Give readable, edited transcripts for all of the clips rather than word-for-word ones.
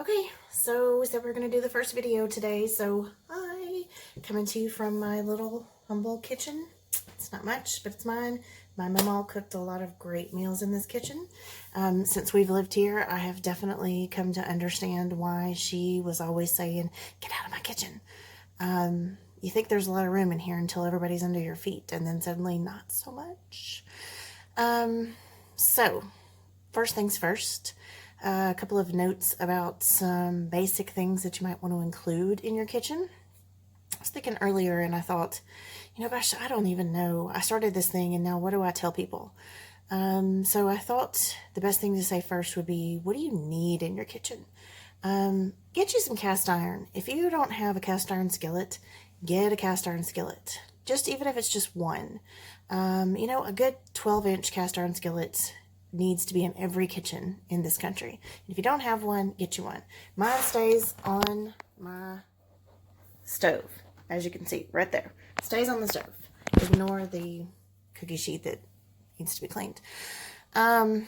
Okay, so we said we're going to do the first video today. So hi, coming to you from my little humble kitchen. It's not much, but it's mine. My mama cooked a lot of great meals in this kitchen. Since we've lived here, I have definitely come to understand why she was always saying, get out of my kitchen. You think there's a lot of room in here until everybody's under your feet, and then suddenly not so much. So first things first. A couple of notes about some basic things that you might want to include in your kitchen. I was thinking earlier and I thought, gosh, I don't even know. I started this thing and now what do I tell people? So I thought the best thing to say first would be, what do you need in your kitchen? Get you some cast iron. If you don't have a cast iron skillet, get a cast iron skillet. Just even if it's just one. A good 12-inch cast iron skillet needs to be in every kitchen in this country. If you don't have one, get you one. Mine stays on my stove, as you can see right there. It stays on the stove. Ignore the cookie sheet that needs to be cleaned. I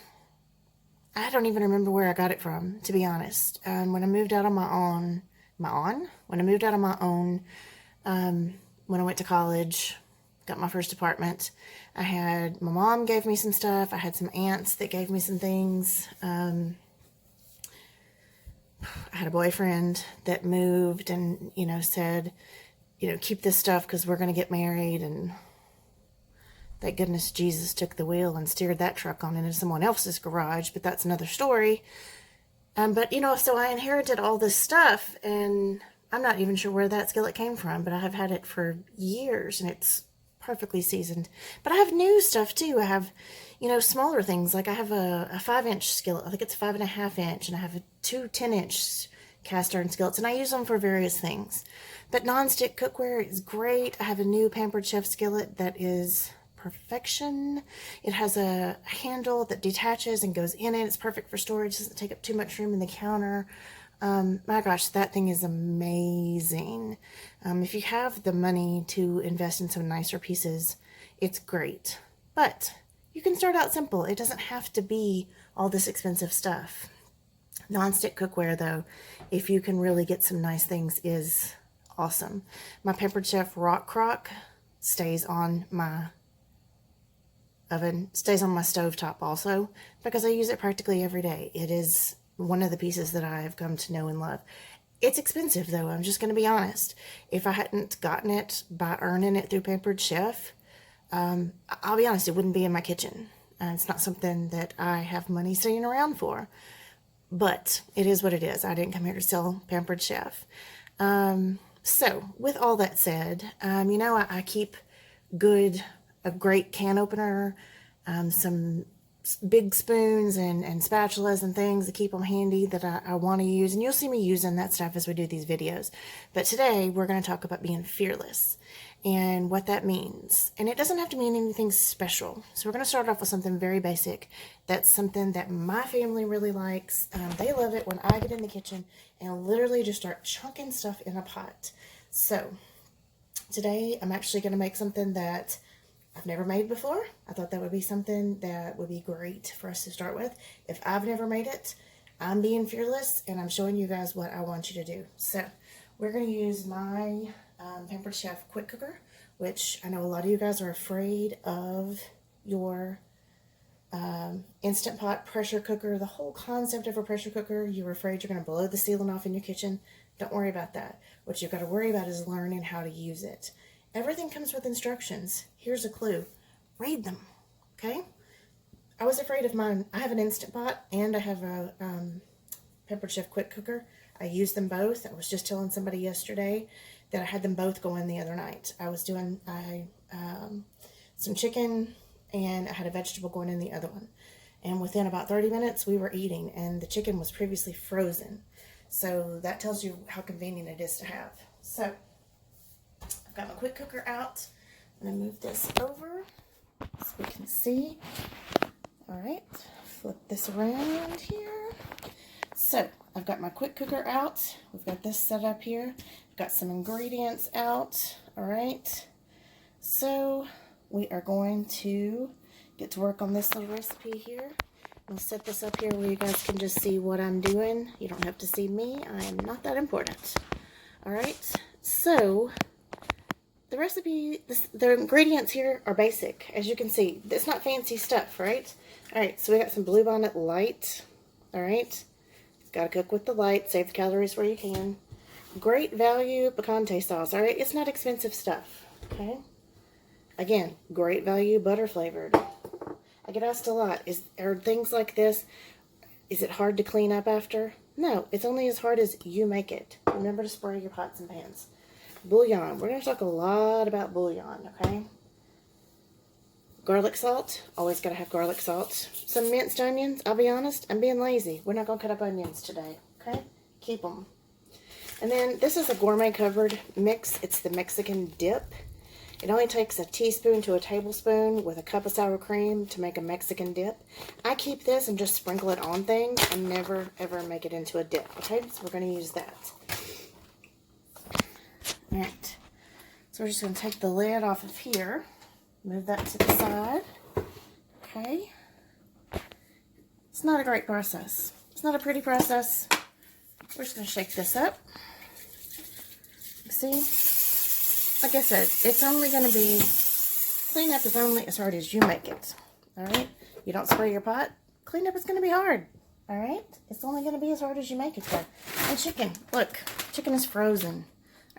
don't even remember where I got it from, to be honest. When I moved out on my own, when I went to college, got my first apartment, my mom gave me some stuff. I had some aunts that gave me some things. I had a boyfriend that moved and, said, keep this stuff because we're going to get married. And thank goodness Jesus took the wheel and steered that truck on into someone else's garage, but that's another story. So I inherited all this stuff and I'm not even sure where that skillet came from, but I have had it for years and it's perfectly seasoned. But I have new stuff too. I have, smaller things. Like I have a 5-inch skillet. I think it's 5.5 inch, and I have two 10-inch cast iron skillets, and I use them for various things. But non-stick cookware is great. I have a new Pampered Chef skillet that is perfection. It has a handle that detaches and goes in it. It's perfect for storage. Doesn't take up too much room in the counter. My gosh, that thing is amazing. If you have the money to invest in some nicer pieces, it's great. But you can start out simple. It doesn't have to be all this expensive stuff. Non-stick cookware, though, if you can really get some nice things, is awesome. My Pampered Chef Rock Crock stays on my oven, stays on my stovetop also, because I use it practically every day. It is one of the pieces that I have come to know and love. It's expensive, though. I'm just going to be honest. If I hadn't gotten it by earning it through Pampered Chef, I'll be honest, it wouldn't be in my kitchen. It's not something that I have money sitting around for. But it is what it is. I didn't come here to sell Pampered Chef. So, with all that said, I keep a great can opener, some big spoons and spatulas and things to keep them handy that I want to use. And you'll see me using that stuff as we do these videos. But today we're going to talk about being fearless and what that means. And it doesn't have to mean anything special. So we're going to start off with something very basic. That's something that my family really likes. They love it when I get in the kitchen and literally just start chunking stuff in a pot. So today I'm actually going to make something that I've never made before. I thought that would be something that would be great for us to start with. If I've never made it, I'm being fearless and I'm showing you guys what I want you to do. So we're going to use my Pampered Chef quick cooker, which I know a lot of you guys are afraid of your Instant Pot pressure cooker. The whole concept of a pressure cooker, you're afraid you're going to blow the ceiling off in your kitchen. Don't worry about that. What you've got to worry about is learning how to use it. Everything comes with instructions. Here's a clue. Read them, okay? I was afraid of mine. I have an Instant Pot and I have a Pampered Chef quick cooker. I use them both. I was just telling somebody yesterday that I had them both going the other night. I was doing some chicken and I had a vegetable going in the other one. And within about 30 minutes, we were eating and the chicken was previously frozen. So that tells you how convenient it is to have. So I've got my quick cooker out. I'm going to move this over so we can see. All right, flip this around here. So I've got my quick cooker out. We've got this set up here. I've got some ingredients out. All right, so we are going to get to work on this little recipe here. I'll set this up here where you guys can just see what I'm doing. You don't have to see me. I am not that important. All right, so the recipe, the ingredients here are basic. As you can see, it's not fancy stuff, right? All right, so we got some Bluebonnet Light. All right, got to cook with the light. Save the calories where you can. Great value picante sauce. All right, it's not expensive stuff. Okay. Again, great value butter flavored. I get asked a lot, are things like this, is it hard to clean up after? No, it's only as hard as you make it. Remember to spray your pots and pans. Bouillon. We're going to talk a lot about bouillon, okay? Garlic salt. Always got to have garlic salt. Some minced onions. I'll be honest, I'm being lazy. We're not going to cut up onions today, okay? Keep them. And then this is a gourmet covered mix. It's the Mexican dip. It only takes a teaspoon to a tablespoon with a cup of sour cream to make a Mexican dip. I keep this and just sprinkle it on things and never, ever make it into a dip. Okay, so we're going to use that. Alright, so we're just going to take the lid off of here. Move that to the side. Okay. It's not a great process. It's not a pretty process. We're just going to shake this up. See? Like I said, it's only going to be, cleanup is only as hard as you make it. Alright? You don't spray your pot, cleanup is going to be hard. Alright? It's only going to be as hard as you make it though. And chicken, look, chicken is frozen.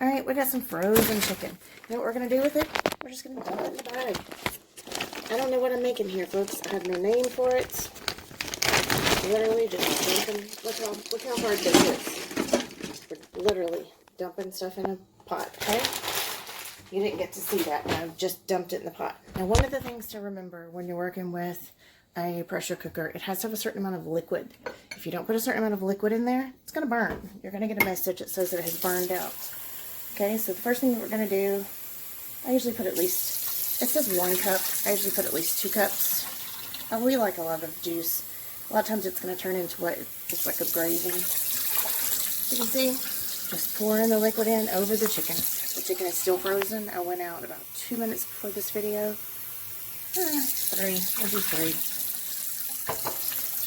Alright, we got some frozen chicken. You know what we're going to do with it? We're just going to dump it in the bag. I don't know what I'm making here, folks. I have no name for it. Literally just dumping, look how hard this is. We're literally dumping stuff in a pot, okay? You didn't get to see that. I just dumped it in the pot. Now, one of the things to remember when you're working with a pressure cooker, it has to have a certain amount of liquid. If you don't put a certain amount of liquid in there, it's going to burn. You're going to get a message that says that it has burned out. Okay, so the first thing that we're going to do, I usually put at least, it says 1 cup. I usually put at least 2 cups. We like a lot of juice. A lot of times it's going to turn into what it's like a gravy. You can see, just pouring the liquid in over the chicken. The chicken is still frozen. I went out about 2 minutes before this video. 3. We'll do 3.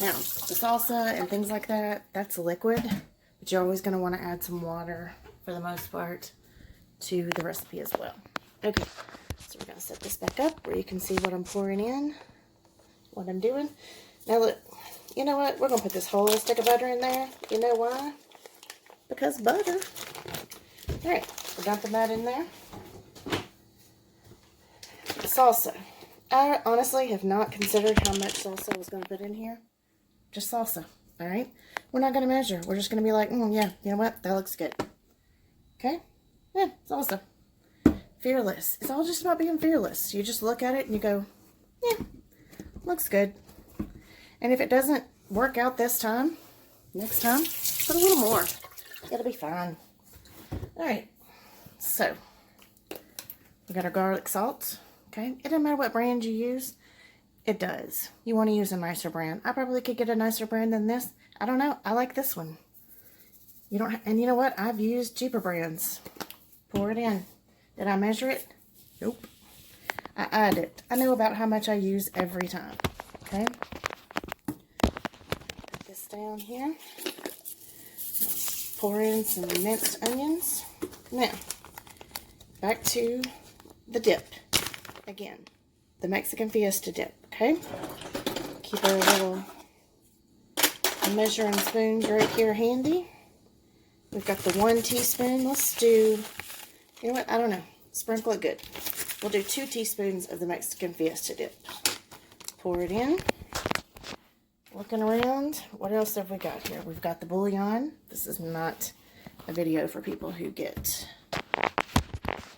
Now, the salsa and things like that, that's liquid. But you're always going to want to add some water, for the most part, to the recipe as well. Okay, so we're going to set this back up where you can see what I'm pouring in, what I'm doing. Now look, you know what? We're going to put this whole stick of butter in there. You know why? Because butter. Alright, we're dumping that in there. Salsa. I honestly have not considered how much salsa I was going to put in here. Just salsa, alright? We're not going to measure. We're just going to be like, yeah, you know what? That looks good. Okay? Yeah, salsa. Fearless. It's all just about being fearless. You just look at it and you go, yeah, looks good. And if it doesn't work out this time, next time, put a little more. It'll be fine. Alright, so we got our garlic salt. Okay, it doesn't matter what brand you use. It does. You want to use a nicer brand. I probably could get a nicer brand than this. I don't know. I like this one. You don't. And you know what? I've used cheaper brands. Pour it in. Did I measure it? Nope. I add it. I know about how much I use every time. Okay. Put this down here. Pour in some minced onions. Now, back to the dip. Again, the Mexican Fiesta dip, okay? Keep our little measuring spoons right here handy. We've got the 1 teaspoon. Let's do, you know what? I don't know. Sprinkle it good. We'll do 2 teaspoons of the Mexican Fiesta dip. Pour it in. Looking around, what else have we got here? We've got the bouillon. This is not a video for people who get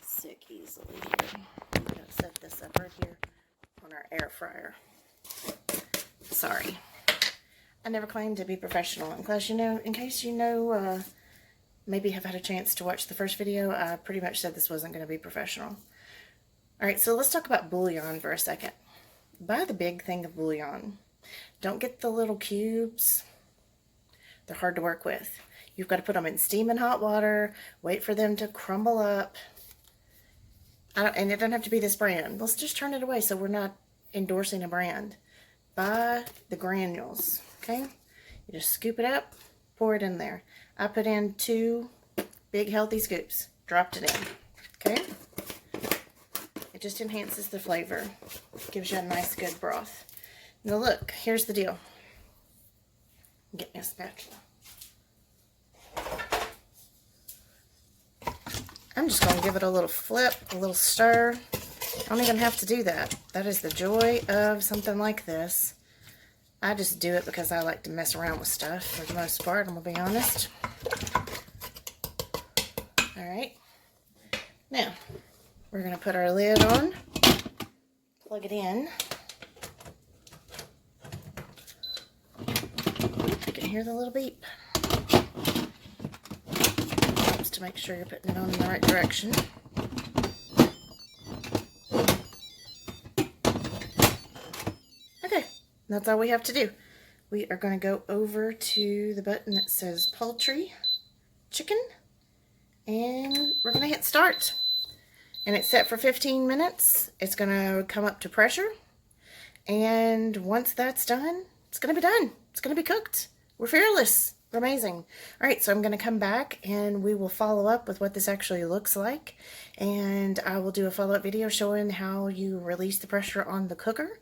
sick easily here. I'm going to set this up right here on our air fryer. Sorry. I never claimed to be professional. In case you know, maybe have had a chance to watch the first video, I pretty much said this wasn't going to be professional. Alright, so let's talk about bouillon for a second. Buy the big thing of bouillon. Don't get the little cubes. They're hard to work with. You've got to put them in steaming hot water, wait for them to crumble up. And it doesn't have to be this brand. Let's just turn it away so we're not endorsing a brand. by the granules, okay? You just scoop it up, pour it in there. I put in 2 big healthy scoops, dropped it in, okay? It just enhances the flavor, gives you a nice good broth. Now look, here's the deal. Get me a spatula. I'm just going to give it a little flip, a little stir. I don't even have to do that. That is the joy of something like this. I just do it because I like to mess around with stuff for the most part, I'm going to be honest. Alright. Now, we're going to put our lid on, plug it in. You can hear the little beep. Just to make sure you're putting it on in the right direction. Okay, that's all we have to do. We are going to go over to the button that says poultry, chicken, and we're going to hit start. And it's set for 15 minutes. It's going to come up to pressure. And once that's done, it's going to be done. It's going to be cooked. We're fearless. We're amazing. All right, so I'm going to come back and we will follow up with what this actually looks like. And I will do a follow-up video showing how you release the pressure on the cooker.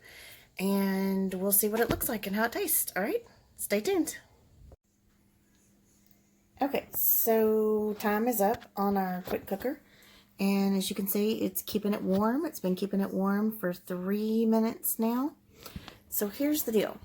And we'll see what it looks like and how it tastes. All right, stay tuned. Okay, so time is up on our quick cooker. And as you can see, it's keeping it warm. It's been keeping it warm for 3 minutes now. So here's the deal.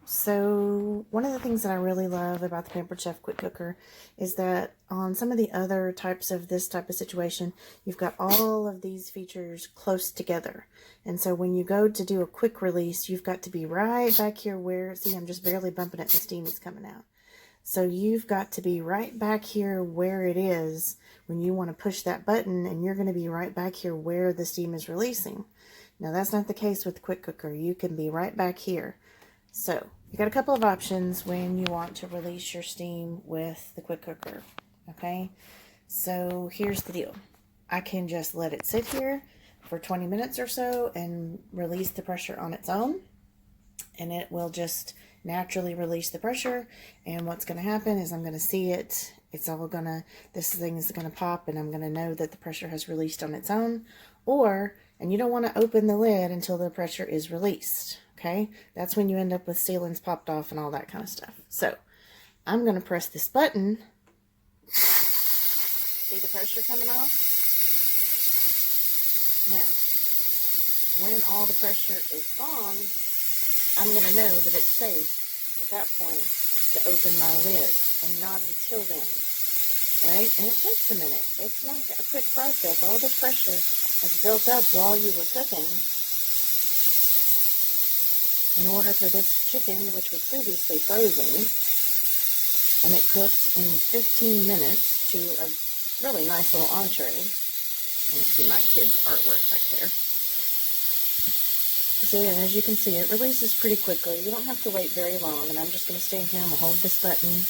So one of the things that I really love about the Pampered Chef Quick Cooker is that on some of the other types of this type of situation, you've got all of these features close together. And so when you go to do a quick release, you've got to be right back here where, see, I'm just barely bumping it, the steam is coming out. So you've got to be right back here where it is when you want to push that button, and you're going to be right back here where the steam is releasing. Now that's not the case with the quick cooker. You can be right back here. So you got a couple of options when you want to release your steam with the quick cooker. Okay, so here's the deal. I can just let it sit here for 20 minutes or so and release the pressure on its own, and it will just naturally release the pressure. And what's going to happen is I'm going to see it. It's all going to, this thing is going to pop, and I'm going to know that the pressure has released on its own. Or, and you don't want to open the lid until the pressure is released. Okay, that's when you end up with ceilings popped off and all that kind of stuff. So I'm going to press this button. See the pressure coming off? Now, when all the pressure is gone, I'm going to know that it's safe at that point to open my lid, and not until then. Alright, and it takes a minute. It's not a quick process. All this pressure has built up while you were cooking in order for this chicken, which was previously frozen, and it cooked in 15 minutes to a really nice little entree. Let me see my kids' artwork back there. So yeah, as you can see, it releases pretty quickly. You don't have to wait very long, and I'm just going to stay here. I'm going to hold this button.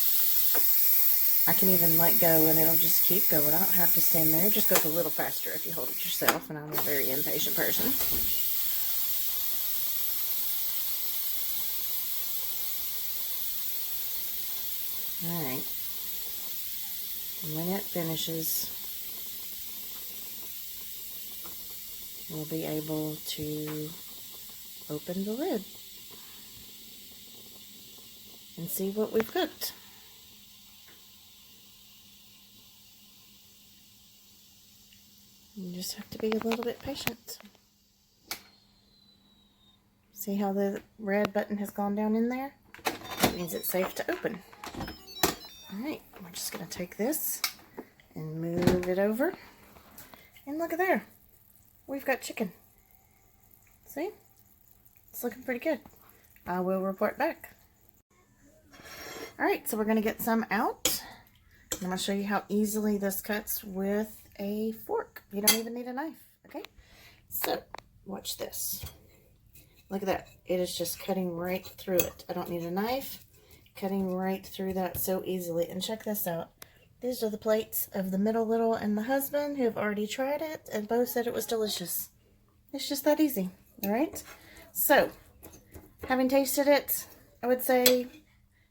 I can even let go, and it'll just keep going. I don't have to stand there. It just goes a little faster if you hold it yourself, and I'm a very impatient person. Alright. And when it finishes, we'll be able to open the lid and see what we've cooked. You just have to be a little bit patient. See how the red button has gone down in there? That means it's safe to open. Alright, we're just going to take this and move it over. And look at there. We've got chicken. See? It's looking pretty good. I will report back. Alright, so we're going to get some out. I'm going to show you how easily this cuts with a fork. You don't even need a knife, okay? So, watch this. Look at that. It is just cutting right through it. I don't need a knife. Cutting right through that so easily. And check this out. These are the plates of the middle little and the husband who have already tried it and both said it was delicious. It's just that easy, alright? So, Having tasted it, I would say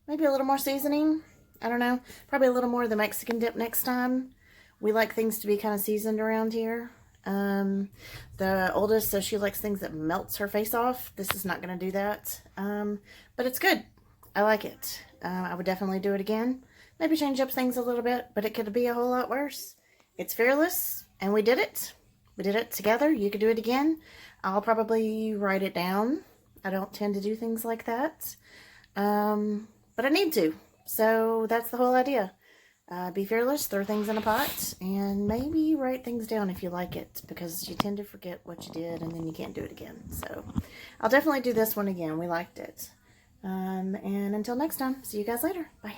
maybe a little more seasoning. I don't know. Probably a little more of the Mexican dip next time. We like things to be kind of seasoned around here. The oldest says she likes things that melts her face off. This is not going to do that. But it's good. I like it. I would definitely do it again. Maybe change up things a little bit, but it could be a whole lot worse. It's fearless, and we did it. We did it together. You could do it again. I'll probably write it down. I don't tend to do things like that. But I need to. So that's the whole idea. Be fearless, throw things in a pot, and maybe write things down if you like it, because you tend to forget what you did and then you can't do it again. So I'll definitely do this one again. We liked it. And until next time, see you guys later. Bye.